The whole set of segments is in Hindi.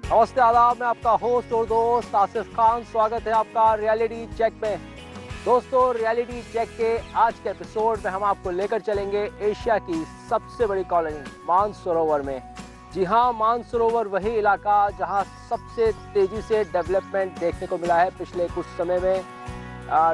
नमस्ते, आदाब। मैं आपका होस्ट और दोस्त आसिफ खान। स्वागत है आपका रियलिटी चेक में। दोस्तों, रियलिटी चेक के आज के एपिसोड में हम आपको लेकर चलेंगे एशिया की सबसे बड़ी कॉलोनी मानसरोवर में। जी हाँ, मानसरोवर वही इलाका जहाँ सबसे तेजी से डेवलपमेंट देखने को मिला है पिछले कुछ समय में।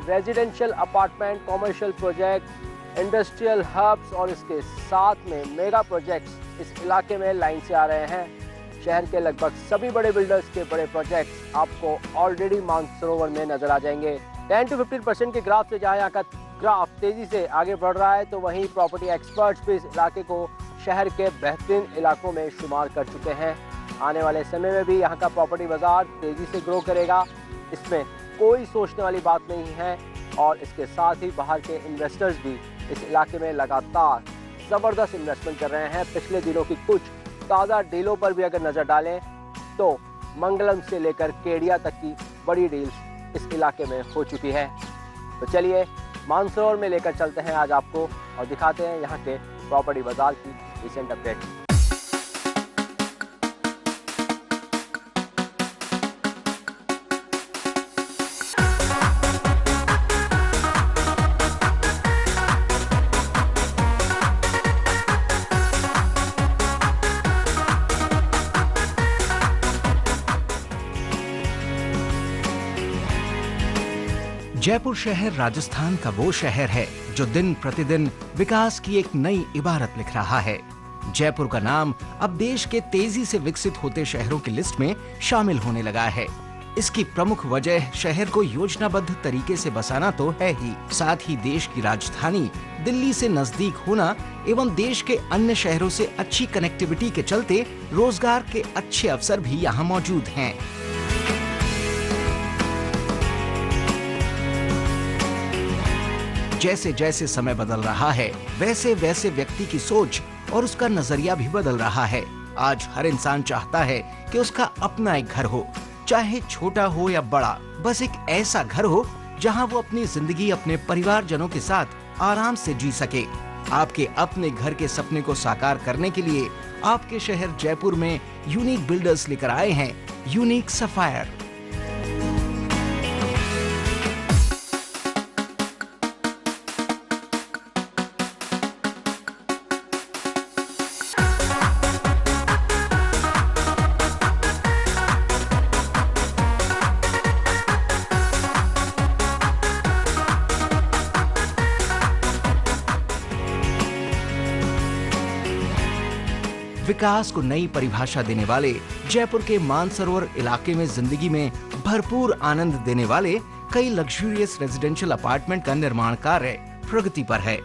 Residential apartment, commercial project, industrial hubs और इसके साथ में मेगा प्रोजेक्ट्स इस इलाके में लाइन से आ रहे हैं। शहर के लगभग सभी बड़े बिल्डर्स के बड़े प्रोजेक्ट्स आपको ऑलरेडी मानसरोवर में नजर आ जाएंगे। 10 to 15% के ग्राफ से जहाँ यहाँ का ग्राफ तेजी से आगे बढ़ रहा है, तो वहीं प्रॉपर्टी एक्सपर्ट्स भी इस इलाके को शहर के बेहतरीन इलाकों में शुमार कर चुके हैं। आने वाले समय में भी यहाँ का प्रॉपर्टी बाजार तेजी से ग्रो करेगा, इसमें कोई सोचने वाली बात नहीं है। और इसके साथ ही बाहर के इन्वेस्टर्स भी इस इलाके में लगातार ज़बरदस्त इन्वेस्टमेंट कर रहे हैं। पिछले दिनों की कुछ ताज़ा डीलों पर भी अगर नज़र डालें तो मंगलम से लेकर केडिया तक की बड़ी डील्स इस इलाके में हो चुकी है। तो चलिए मानसरोवर में लेकर चलते हैं आज आपको और दिखाते हैं यहाँ के प्रॉपर्टी बाजार की रिसेंट अपडेट्स। जयपुर शहर राजस्थान का वो शहर है जो दिन प्रतिदिन विकास की एक नई इबारत लिख रहा है। जयपुर का नाम अब देश के तेजी से विकसित होते शहरों की लिस्ट में शामिल होने लगा है। इसकी प्रमुख वजह शहर को योजनाबद्ध तरीके से बसाना तो है ही, साथ ही देश की राजधानी दिल्ली से नजदीक होना एवं देश के अन्य शहरों से अच्छी कनेक्टिविटी के चलते रोजगार के अच्छे अवसर भी यहाँ मौजूद हैं। जैसे जैसे समय बदल रहा है, वैसे वैसे व्यक्ति की सोच और उसका नजरिया भी बदल रहा है। आज हर इंसान चाहता है कि उसका अपना एक घर हो, चाहे छोटा हो या बड़ा, बस एक ऐसा घर हो जहां वो अपनी जिंदगी अपने परिवारजनों के साथ आराम से जी सके। आपके अपने घर के सपने को साकार करने के लिए आपके शहर जयपुर में यूनिक बिल्डर्स लेकर आए हैं यूनिक सफायर। विकास को नई परिभाषा देने वाले जयपुर के मानसरोवर इलाके में जिंदगी में भरपूर आनंद देने वाले कई लग्जूरियस रेजिडेंशियल अपार्टमेंट का निर्माण कार्य प्रगति पर है।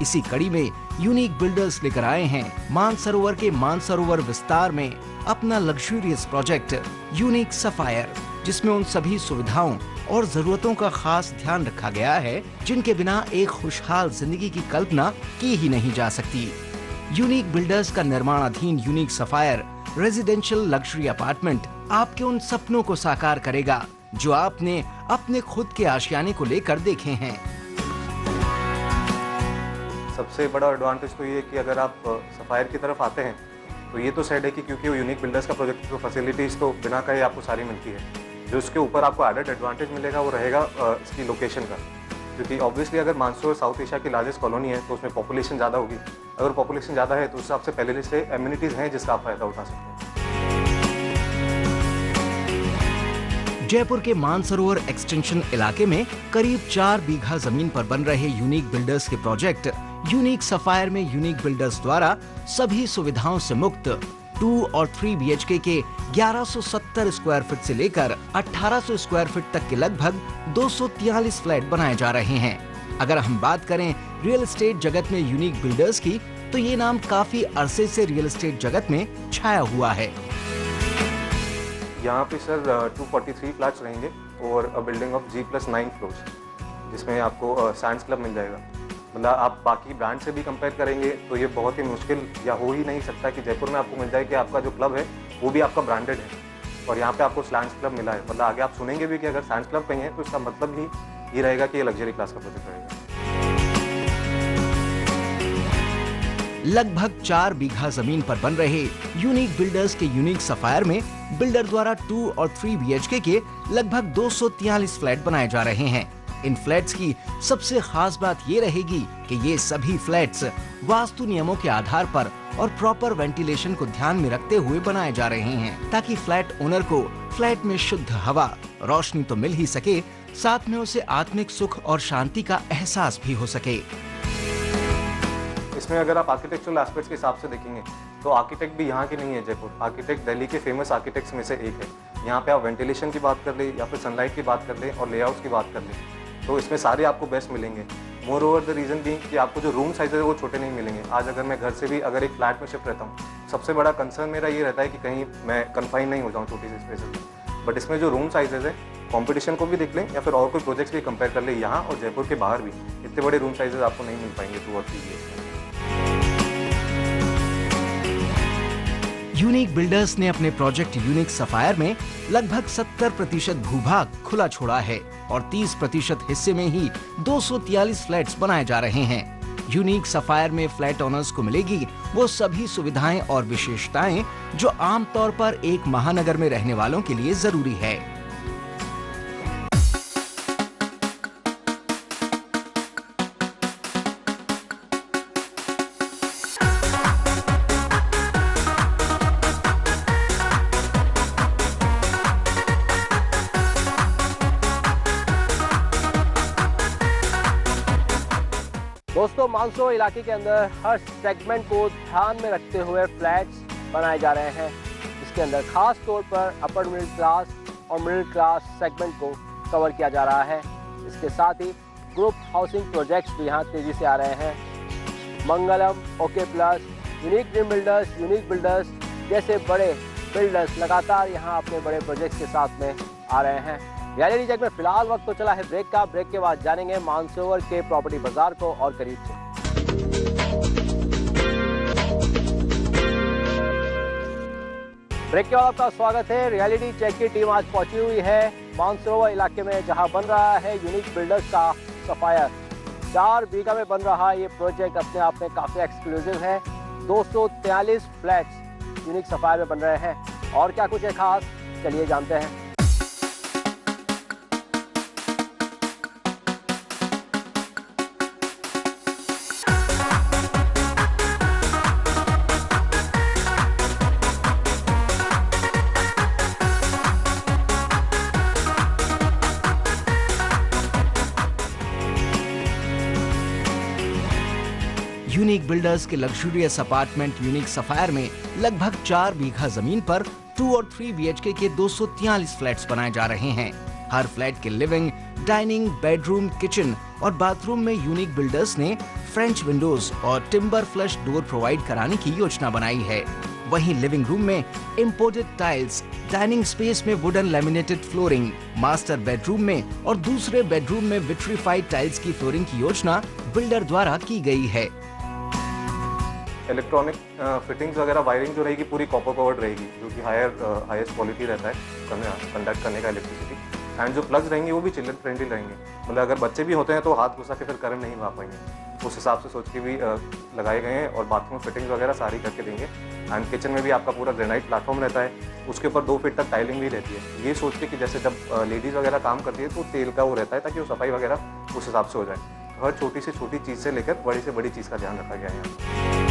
इसी कड़ी में यूनिक बिल्डर्स लेकर आए हैं मानसरोवर के मानसरोवर विस्तार में अपना लग्जूरियस प्रोजेक्ट यूनिक सफायर, जिसमें उन सभी सुविधाओं और जरूरतों का खास ध्यान रखा गया है जिनके बिना एक खुशहाल जिंदगी की कल्पना की ही नहीं जा सकती। यूनिक बिल्डर्स का निर्माणाधीन unique sapphire residential luxury apartment आपके उन सपनों को साकार करेगा जो आपने अपने खुद के आशियाने को लेकर देखे हैं। सबसे बड़ा एडवांटेज तो ये कि अगर आप सफायर की तरफ आते हैं तो ये तो साइड है कि क्योंकि वो यूनिक बिल्डर्स का प्रोजेक्ट, तो फैसिलिटीज़ तो बिना कहे आपको सारी मिलती है। जो उसके ऊपर आपको एडेड एडवांटेज मिलेगा वो रहेगा इसकी लोकेशन का, क्योंकि ऑब्वियसली अगर मानसरोवर साउथ एशिया की लार्जेस्ट कॉलोनी है तो उसमें पॉपुलेशन ज़्यादा होगी। अगर पॉपुलेशन ज़्यादा है तो उस हिसाब से पहले से एम्यूनिटीज़ हैं जिसका आप फायदा उठा सकते हैं। जयपुर के मानसरोवर एक्सटेंशन इलाके में करीब 4 बीघा जमीन पर बन रहे यूनिक बिल्डर्स के प्रोजेक्ट यूनिक सफायर में यूनिक बिल्डर्स द्वारा सभी सुविधाओं से मुक्त 2 और 3 BHK के 1170 स्क्वायर फीट से लेकर 1800 स्क्वायर फीट तक के लगभग 243 फ्लैट बनाए जा रहे हैं। अगर हम बात करें रियल एस्टेट जगत में यूनिक बिल्डर्स की, तो ये नाम काफी अरसे से रियल एस्टेट जगत में छाया हुआ है। यहाँ पे सर 243 फ्लैट्स रहेंगे और बिल्डिंग ऑफ G+9 फ्लोर्स, जिसमें आपको सैंड्स क्लब मिल जाएगा। मतलब आप बाकी ब्रांड से भी कंपेयर करेंगे तो ये बहुत ही मुश्किल या हो ही नहीं सकता कि जयपुर में आपको मिल जाए कि आपका जो क्लब है वो भी आपका ब्रांडेड है और यहाँ पे आपको सैंड्स क्लब मिला है। मतलब आगे आप सुनेंगे भी कि अगर सैंड्स क्लब कहीं है तो इसका मतलब ही ये रहेगा कि ये लग्जरी क्लास का प्रोजेक्ट रहेगा। लगभग 4 बीघा जमीन पर बन रहे यूनिक बिल्डर्स के यूनिक सफायर में बिल्डर द्वारा 2 और 3 BHK के लगभग 243 फ्लैट बनाए जा रहे हैं। इन फ्लैट्स की सबसे खास बात ये रहेगी कि ये सभी फ्लैट्स वास्तु नियमों के आधार पर और प्रॉपर वेंटिलेशन को ध्यान में रखते हुए बनाए जा रहे हैं, ताकि फ्लैट ओनर को फ्लैट में शुद्ध हवा, रोशनी तो मिल ही सके, साथ में उसे आत्मिक सुख और शांति का एहसास भी हो सके। इसमें अगर आप आर्किटेक्चरल एस्पेक्ट्स के हिसाब से देखेंगे तो आर्किटेक्ट भी यहाँ की नहीं है जयपुर। आर्किटेक्ट दिल्ली के फेमस आर्किटेक्ट्स में से एक है। यहाँ पे आप वेंटिलेशन की बात कर ले या फिर सनलाइट की बात कर ले और लेआउट्स की बात कर ले, तो इसमें सारे आपको बेस्ट मिलेंगे। मोर ओवर द रीज़न भी कि आपको जो रूम साइज है वो छोटे नहीं मिलेंगे। आज अगर मैं घर से भी अगर एक फ्लैट में शिफ्ट रहता हूँ, सबसे बड़ा कंसर्न मेरा ये रहता है कि कहीं मैं कन्फाइन नहीं हो जाऊँ छोटी सी स्पेस में। बट इसमें जो रूम साइजेज है, कंपटीशन को भी देख लें या फिर और कोई प्रोजेक्ट्स भी कंपेयर कर ले, यहाँ और जयपुर के बाहर भी इतने बड़े रूम साइजेज आपको नहीं मिल पाएंगे 2 और 3 BHK। यूनिक बिल्डर्स ने अपने प्रोजेक्ट यूनिक सफायर में लगभग 70% भूभाग खुला छोड़ा है और 30% हिस्से में ही 243 फ्लैट्स बनाए जा रहे हैं। यूनिक सफायर में फ्लैट ओनर्स को मिलेगी वो सभी सुविधाएं और विशेषताएं जो आमतौर पर एक महानगर में रहने वालों के लिए जरूरी है। दोस्तों, मानसरोवर इलाके के अंदर हर सेगमेंट को ध्यान में रखते हुए फ्लैट्स बनाए जा रहे हैं, जिसके अंदर खास तौर पर अपर मिडिल क्लास और मिडिल क्लास सेगमेंट को कवर किया जा रहा है। इसके साथ ही ग्रुप हाउसिंग प्रोजेक्ट्स भी यहाँ तेजी से आ रहे हैं। Mangalam, okay plus, unique dream builders जैसे बड़े बिल्डर्स लगातार यहाँ अपने बड़े प्रोजेक्ट्स के साथ में आ रहे हैं। रियलिटी चेक में फिलहाल वक्त तो चला है ब्रेक का। ब्रेक के बाद जानेंगे मानसरोवर के प्रॉपर्टी बाजार को और करीब से। ब्रेक के बाद आपका स्वागत है। रियलिटी चेक की टीम आज पहुंची हुई है मानसरोवर इलाके में, जहां बन रहा है यूनिक बिल्डर्स का सफायर। 4 बीघा में बन रहा ये प्रोजेक्ट अपने आप में काफी एक्सक्लूसिव है। 243 फ्लैट्स यूनिक सफायर में बन रहे हैं और क्या कुछ है खास, चलिए जानते हैं। यूनिक बिल्डर्स के लग्जूरियस अपार्टमेंट यूनिक सफायर में लगभग 4 बीघा जमीन पर 2 और 3 BHK के 243 फ्लैट्स बनाए जा रहे हैं। हर फ्लैट के लिविंग, डाइनिंग, बेडरूम, किचन और बाथरूम में यूनिक बिल्डर्स ने फ्रेंच विंडोज और टिम्बर फ्लश डोर प्रोवाइड कराने की योजना बनाई है। वहीं लिविंग रूम में इम्पोर्टेड टाइल्स, डाइनिंग स्पेस में wooden laminated flooring, master bedroom में और दूसरे बेडरूम में विट्रीफाइड टाइल्स की फ्लोरिंग की योजना बिल्डर द्वारा की गई है। इलेक्ट्रॉनिक फिटिंग्स वगैरह वायरिंग जो रहेगी पूरी कॉपर कवर्ड रहेगी, जो कि हाईएस्ट क्वालिटी रहता है कंडक्ट करने का इलेक्ट्रिसिटी। एंड जो प्लग्स रहेंगे वो भी चिल्ड्रन फ्रेंडली रहेंगे, मतलब अगर बच्चे भी होते हैं तो हाथ घुसा के फिर करंट नहीं भा पाएंगे। उस हिसाब से सोच के भी लगाए गए हैं और बाथरूम फिटिंग्स वगैरह सारी करके देंगे। एंड किचन में भी आपका पूरा ग्रेनाइट प्लेटफॉर्म रहता है, उसके ऊपर 2 फीट तक टाइलिंग भी रहती है। ये सोच के कि जैसे जब लेडीज़ वगैरह काम करती है तो तेल का वो रहता है ताकि वो सफाई वगैरह उस हिसाब से हो जाए। हर छोटी से छोटी चीज़ से लेकर बड़ी से बड़ी चीज़ का ध्यान रखा गया है।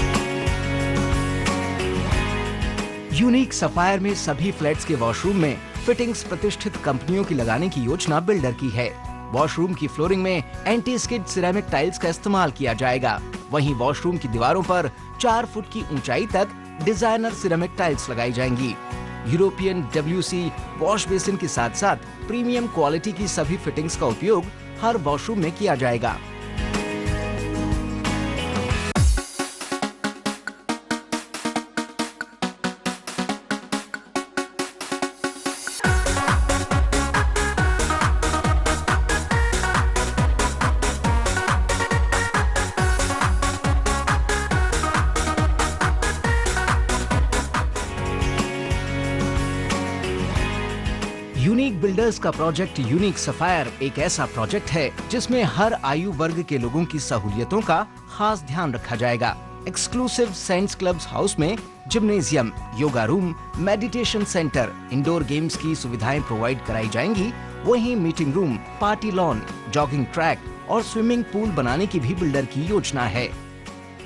यूनिक सफायर में सभी फ्लैट्स के वॉशरूम में फिटिंग्स प्रतिष्ठित कंपनियों की लगाने की योजना बिल्डर की है। वॉशरूम की फ्लोरिंग में एंटी स्किड सिरेमिक टाइल्स का इस्तेमाल किया जाएगा। वहीं वॉशरूम की दीवारों पर 4 फुट की ऊंचाई तक डिजाइनर सिरेमिक टाइल्स लगाई जाएंगी। यूरोपियन WC वॉश बेसिन के साथ साथ प्रीमियम क्वालिटी की सभी फिटिंग्स का उपयोग हर वॉशरूम में किया जाएगा। यूनिक बिल्डर्स का प्रोजेक्ट यूनिक सफायर एक ऐसा प्रोजेक्ट है जिसमें हर आयु वर्ग के लोगों की सहूलियतों का खास ध्यान रखा जाएगा। एक्सक्लूसिव सेंट्स क्लब्स हाउस में gymnasium, yoga room, meditation centre, indoor games की सुविधाएं प्रोवाइड कराई जाएंगी। वहीं meeting room, party lawn, jogging track और स्विमिंग पूल बनाने की भी बिल्डर की योजना है।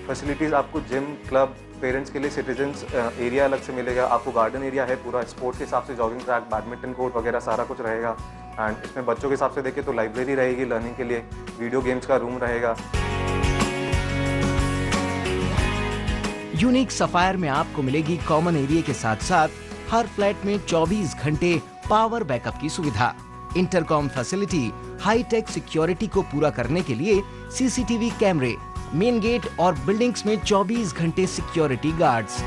फैसिलिटीज़ आपको जिम, क्लब, पेरेंट्स के लिए सिटीजन्स एरिया अलग से मिलेगा, आपको गार्डन एरिया है पूरा, स्पोर्ट्स के हिसाब से जॉगिंग ट्रैक, बैडमिंटन कोर्ट वगैरह सारा कुछ रहेगा। एंड इसमें बच्चों के हिसाब से देखें तो लाइब्रेरी रहेगी लर्निंग के लिए, वीडियो गेम्स का रूम रहेगा। यूनिक सफायर में आपको मिलेगी कॉमन एरिया के साथ साथ हर फ्लैट में 24 घंटे पावर बैकअप की सुविधा, इंटरकॉम फैसिलिटी, हाईटेक सिक्योरिटी को पूरा करने के लिए सीसीटीवी कैमरे, मेन गेट और बिल्डिंग्स में 24 घंटे सिक्योरिटी गार्ड्स।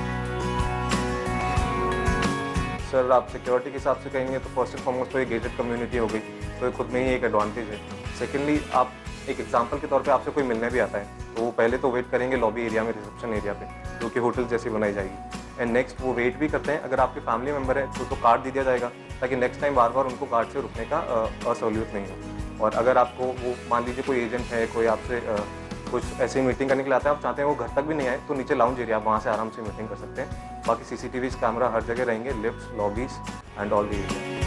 सर आप सिक्योरिटी के हिसाब से कहेंगे तो फर्स्ट एंड फॉरमोस्ट तो ये गेटेड कम्युनिटी हो गई, तो ये खुद में ही एक एडवांटेज है। सेकेंडली, आप एक एग्जांपल के तौर पे आपसे कोई मिलने भी आता है तो वो पहले तो वेट करेंगे लॉबी एरिया में, रिसेप्शन एरिया पे, जो कि होटल जैसी बनाई जाएगी। एंड नेक्स्ट वो वेट भी करते हैं, अगर आपके फैमिली मेम्बर है तो कार्ड दे दिया जाएगा ताकि नेक्स्ट टाइम बार बार उनको कार्ड से रुकने का असहूलियत नहीं हो। और अगर आपको वो मान लीजिए कोई एजेंट है, कोई आपसे कुछ ऐसी मीटिंग करने के लिए आता है, आप चाहते हैं वो घर तक भी नहीं आए तो नीचे लाउंज एरिया, वहाँ से आराम से मीटिंग कर सकते हैं। बाकी सीसीटीवी कैमरा हर जगह रहेंगे, lifts, lobbies and all the area.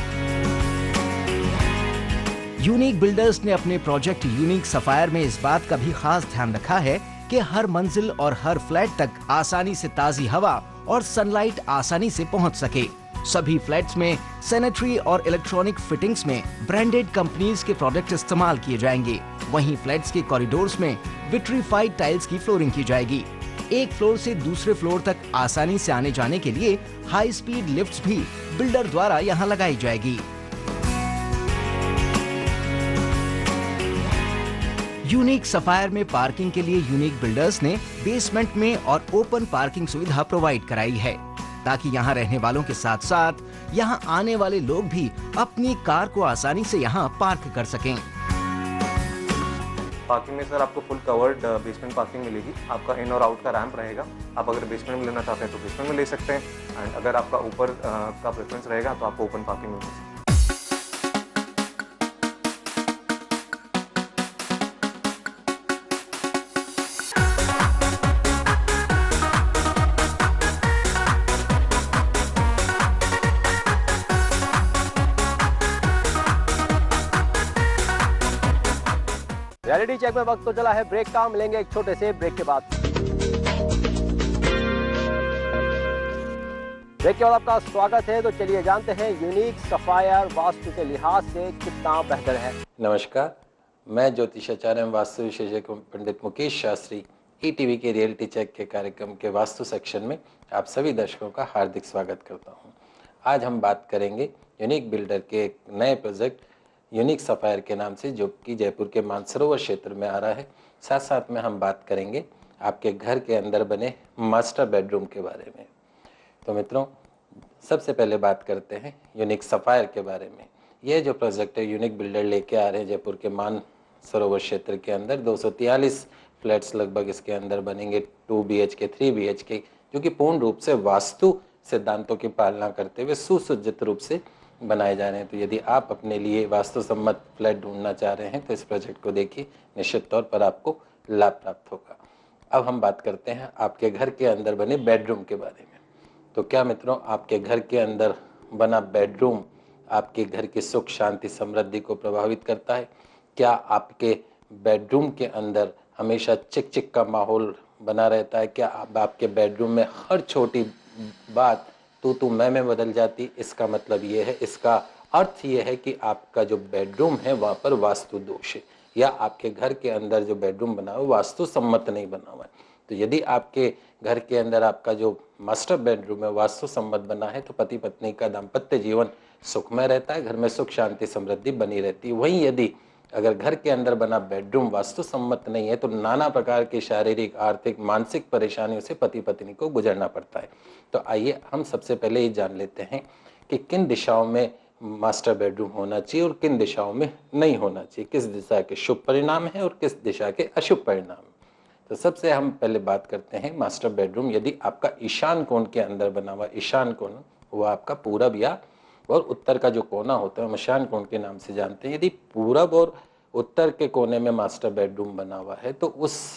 Unique builders ने अपने प्रोजेक्ट यूनिक सफायर में इस बात का भी खास ध्यान रखा है कि हर मंजिल और हर फ्लैट तक आसानी से ताजी हवा और सनलाइट आसानी से पहुंच सके। सभी फ्लैट्स में सैनिटरी और इलेक्ट्रॉनिक फिटिंग्स में ब्रांडेड कंपनीज के प्रोडक्ट इस्तेमाल किए जाएंगे। वहीं फ्लैट्स के कॉरिडोर्स में विट्रीफाइड टाइल्स की फ्लोरिंग की जाएगी। एक फ्लोर से दूसरे फ्लोर तक आसानी से आने जाने के लिए हाई स्पीड लिफ्ट्स भी बिल्डर द्वारा यहां लगाई जाएगी। यूनिक सफायर में पार्किंग के लिए यूनिक बिल्डर्स ने बेसमेंट में और ओपन पार्किंग सुविधा प्रोवाइड कराई है ताकि यहाँ रहने वालों के साथ साथ यहाँ आने वाले लोग भी अपनी कार को आसानी से यहाँ पार्क कर सकें। पार्किंग में सर आपको फुल कवर्ड बेसमेंट पार्किंग मिलेगी। आपका इन और आउट का रैंप रहेगा। आप अगर बेसमेंट में लेना चाहते हैं तो बेसमेंट में ले सकते हैं, एंड अगर आपका ऊपर का प्रेफरेंस रहेगा तो आपको ओपन पार्किंग में मिल सकते हैं। रियलिटी चेक में वक्त तो चला है ब्रेक का, मिलेंगे एक छोटे से ब्रेक के बाद। ब्रेक के बाद आपका स्वागत है। तो चलिए जानते हैं यूनिक सफायर वास्तु के लिहाज से कितना बेहतर है। नमस्कार, मैं ज्योतिषाचार्य एवं वास्तु विशेषज्ञ पंडित मुकेश शास्त्री ईटीवी के रियलिटी चेक के कार्यक्रम के वास्तु सेक्शन में आप सभी दर्शकों का हार्दिक स्वागत करता हूं। आज हम बात करेंगे यूनिक बिल्डर के एक नए प्रोजेक्ट यूनिक सफायर के नाम से, जो कि जयपुर के मानसरोवर क्षेत्र में आ रहा है। साथ साथ में हम बात करेंगे आपके घर के अंदर बने मास्टर बेडरूम के बारे में। तो मित्रों, सबसे पहले बात करते हैं यूनिक सफायर के बारे में। ये जो प्रोजेक्ट है यूनिक बिल्डर लेके आ रहे हैं जयपुर के मानसरोवर क्षेत्र के अंदर 243 फ्लैट्स लगभग इसके अंदर बनेंगे, 2 BHK 3 BHK, जो कि पूर्ण रूप से वास्तु सिद्धांतों की पालना करते हुए सुसज्जित रूप से बनाए जा रहे हैं। तो यदि आप अपने लिए वास्तु सम्मत फ्लैट ढूंढना चाह रहे हैं तो इस प्रोजेक्ट को देखिए, निश्चित तौर पर आपको लाभ प्राप्त होगा। अब हम बात करते हैं आपके घर के अंदर बने बेडरूम के बारे में। तो क्या मित्रों, आपके घर के अंदर बना बेडरूम आपके घर की सुख शांति समृद्धि को प्रभावित करता है? क्या आपके बेडरूम के अंदर हमेशा चिक चिक का माहौल बना रहता है? क्या आपके बेडरूम में हर छोटी बात तू मैं बदल जाती? इसका मतलब ये है, इसका अर्थ ये है कि आपका जो बेडरूम है वहाँ पर वास्तु दोष है, या आपके घर के अंदर जो बेडरूम बना हुआ है वास्तु सम्मत नहीं बना हुआ है। तो यदि आपके घर के अंदर आपका जो मास्टर बेडरूम है वास्तु सम्मत बना है तो पति पत्नी का दाम्पत्य जीवन सुखमय रहता है, घर में सुख शांति समृद्धि बनी रहती है। वहीं यदि अगर घर के अंदर बना बेडरूम वास्तु सम्मत नहीं है तो नाना प्रकार की शारीरिक, आर्थिक, मानसिक परेशानियों से पति पत्नी को गुजरना पड़ता है। तो आइए हम सबसे पहले ये जान लेते हैं कि किन दिशाओं में मास्टर बेडरूम होना चाहिए और किन दिशाओं में नहीं होना चाहिए, किस दिशा के शुभ परिणाम है और किस दिशा के अशुभ परिणाम। तो सबसे हम पहले बात करते हैं मास्टर बेडरूम यदि आपका ईशान कोण के अंदर बना हुआ, ईशान कोण वह आपका पूरब या और उत्तर का जो कोना होता है हम ईशान कोण के नाम से जानते हैं। यदि पूरब और उत्तर के कोने में मास्टर बेडरूम बना हुआ है तो उस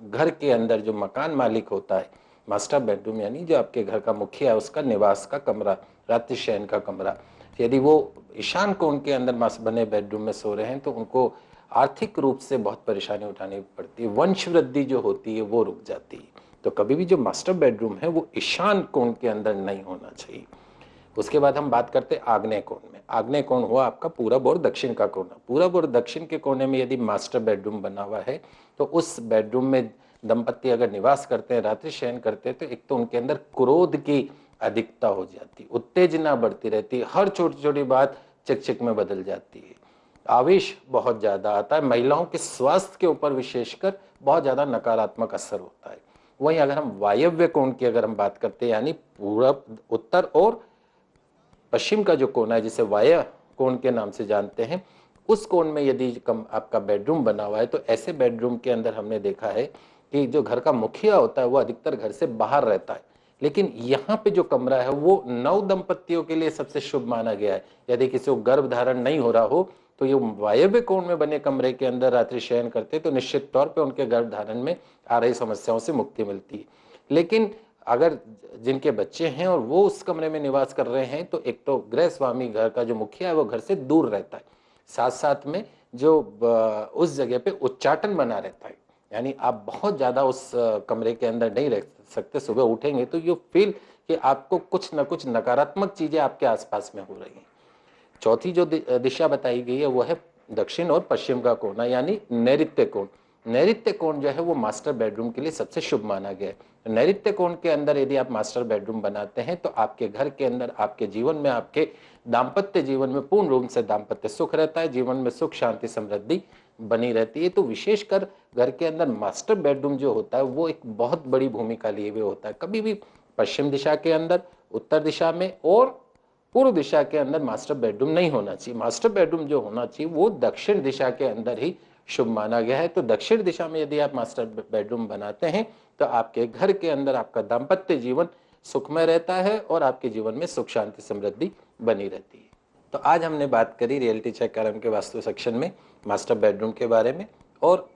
घर के अंदर जो मकान मालिक होता है, मास्टर बेडरूम यानी जो आपके घर का मुखिया है, उसका निवास का कमरा, रात्रि शयन का कमरा, यदि वो ईशान कोण के अंदर बने बेडरूम में सो रहे हैं तो उनको आर्थिक रूप से बहुत परेशानी उठानी पड़ती है, वंश वृद्धि जो होती है वो रुक जाती है। तो कभी भी जो मास्टर बेडरूम है वो ईशान कोण के अंदर नहीं होना चाहिए। उसके बाद हम बात करते हैं आग्नेय कोण में। आग्नेय कोण हुआ आपका पूरब और दक्षिण का कोना। पूरब और दक्षिण के कोने में यदि मास्टर बेडरूम बना हुआ है तो उस बेडरूम में दंपति अगर निवास करते हैं, रात्रि शयन करते हैं, तो एक तो उनके अंदर क्रोध की अधिकता हो जाती, उत्तेजना बढ़ती रहती है, हर छोटी छोटी बात चिक में बदल जाती है, आवेश बहुत ज्यादा आता है, महिलाओं के स्वास्थ्य के ऊपर विशेषकर बहुत ज्यादा नकारात्मक असर होता है। वहीं अगर हम वायव्य कोण की अगर हम बात करते हैं, यानी पूरब, उत्तर और पश्चिम का जो कोना है जिसे वायव्य कोण के नाम से जानते हैं, उस कोण में यदि आपका बेडरूम बना हुआ है तो ऐसे बेडरूम के अंदर हमने देखा है कि जो घर का मुखिया होता है वो अधिकतर घर से बाहर रहता है, लेकिन यहाँ पे जो कमरा है वो नव दंपतियों के लिए सबसे शुभ माना गया है। यदि किसी को गर्भ धारण नहीं हो रहा हो तो ये वायव्य कोण में बने कमरे के अंदर रात्रि शयन करते तो निश्चित तौर पे उनके गर्भ धारण में आ रही समस्याओं से मुक्ति मिलती है। लेकिन अगर जिनके बच्चे हैं और वो उस कमरे में निवास कर रहे हैं तो एक तो गृह स्वामी, घर का जो मुखिया है, वो घर से दूर रहता है, साथ साथ में जो उस जगह पे उच्चाटन बना रहता है, यानी आप बहुत ज्यादा उस कमरे के अंदर नहीं रह सकते। सुबह उठेंगे तो यू फील कि आपको कुछ न कुछ नकारात्मक चीजें आपके आसपास में हो रही हैं। चौथी जो दिशा बताई गई है वो है दक्षिण और पश्चिम का कोना, यानी नैऋत्य कोण। नैऋत्य कोण जो है वो मास्टर बेडरूम के लिए सबसे शुभ माना गया है। नैऋत्य कोण के अंदर यदि आप मास्टर बेडरूम बनाते हैं तो आपके घर के अंदर, आपके जीवन में, आपके दाम्पत्य जीवन में पूर्ण रूप से दाम्पत्य सुख रहता है, जीवन में सुख शांति समृद्धि बनी रहती है। तो विशेषकर घर के अंदर मास्टर बेडरूम जो होता है वो एक बहुत बड़ी भूमिका लिए हुए होता है। कभी भी पश्चिम दिशा के अंदर, उत्तर दिशा में और पूर्व दिशा के अंदर मास्टर बेडरूम नहीं होना चाहिए। मास्टर बेडरूम जो होना चाहिए वो दक्षिण दिशा के अंदर ही शुभ माना गया है। तो दक्षिण दिशा में यदि आप मास्टर बेडरूम बनाते हैं तो आपके घर के अंदर आपका दाम्पत्य जीवन सुखमय रहता है और आपके जीवन में सुख शांति समृद्धि बनी रहती है। तो आज हमने बात करी रियलिटी चेक कार्यक्रम के वास्तु सेक्शन में मास्टर बेडरूम के बारे में और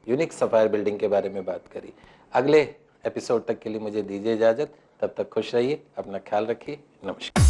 यूनिक सफायर बिल्डिंग के बारे में बात करी। अगले एपिसोड तक के लिए मुझे दीजिए इजाजत, तब तक खुश रहिए, अपना ख्याल रखिए, नमस्कार।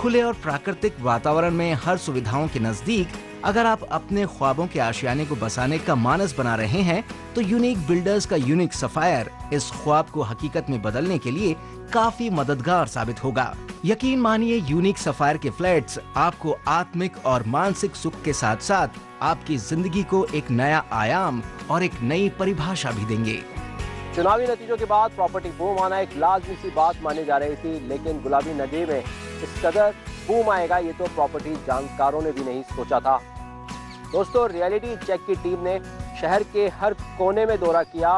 खुले और प्राकृतिक वातावरण में हर सुविधाओं के नजदीक अगर आप अपने ख्वाबों के आशियाने को बसाने का मानस बना रहे हैं तो यूनिक बिल्डर्स का यूनिक सफायर इस ख्वाब को हकीकत में बदलने के लिए काफी मददगार साबित होगा। यकीन मानिए, यूनिक सफायर के फ्लैट्स आपको आत्मिक और मानसिक सुख के साथ साथ आपकी जिंदगी को एक नया आयाम और एक नई परिभाषा भी देंगे। चुनावी नतीजों के बाद प्रॉपर्टी बूम आना एक लाजमी सी बात मानी जा रही थी, लेकिन गुलाबी नगरी में इस कदर बूम आएगा ये तो प्रॉपर्टी जानकारों ने भी नहीं सोचा था। दोस्तों, रियलिटी चेक की टीम ने शहर के हर कोने में दौरा किया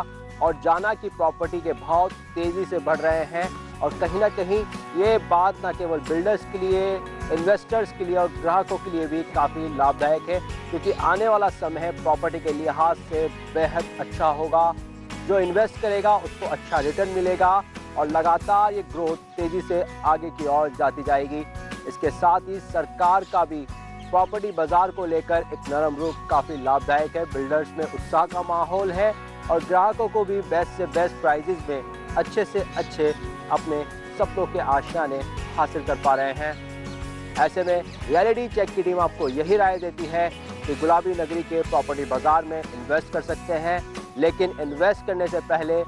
और जाना कि प्रॉपर्टी के भाव तेजी से बढ़ रहे हैं और कहीं ना कहीं ये बात न केवल बिल्डर्स के लिए, इन्वेस्टर्स के लिए और ग्राहकों के लिए भी काफ़ी लाभदायक है, क्योंकि आने वाला समय प्रॉपर्टी के लिहाज से बेहद अच्छा होगा। जो इन्वेस्ट करेगा उसको अच्छा रिटर्न मिलेगा और लगातार ये ग्रोथ तेजी से आगे की ओर जाती जाएगी। इसके साथ ही सरकार का भी प्रॉपर्टी बाजार को लेकर एक नरम रुख काफ़ी लाभदायक है। बिल्डर्स में उत्साह का माहौल है और ग्राहकों को भी बेस्ट से बेस्ट प्राइजेस में अच्छे से अच्छे अपने सपनों के आशियाने हासिल कर पा रहे हैं। ऐसे में रियलिटी चेक की टीम आपको यही राय देती है कि गुलाबी नगरी के प्रॉपर्टी बाजार में इन्वेस्ट कर सकते हैं, लेकिन इन्वेस्ट करने से पहले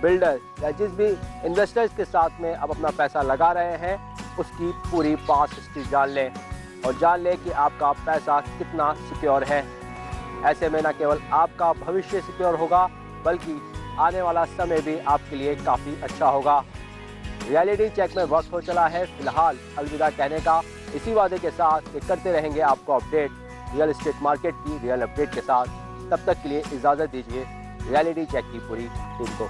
बिल्डर या जिस भी इन्वेस्टर्स के साथ में आप अपना पैसा लगा रहे हैं उसकी पूरी पास्ट हिस्ट्री जान लें और जान लें कि आपका पैसा कितना सिक्योर है। ऐसे में न केवल आपका भविष्य सिक्योर होगा बल्कि आने वाला समय भी आपके लिए काफ़ी अच्छा होगा। रियलिटी चेक में वक्त हो चला है फिलहाल अलविदा कहने का। इसी वादे के साथ ये करते रहेंगे आपको अपडेट रियल एस्टेट मार्केट की रियल अपडेट के साथ। तब तक के लिए इजाज़त दीजिए रियलिटी चेक की पूरी टीम को।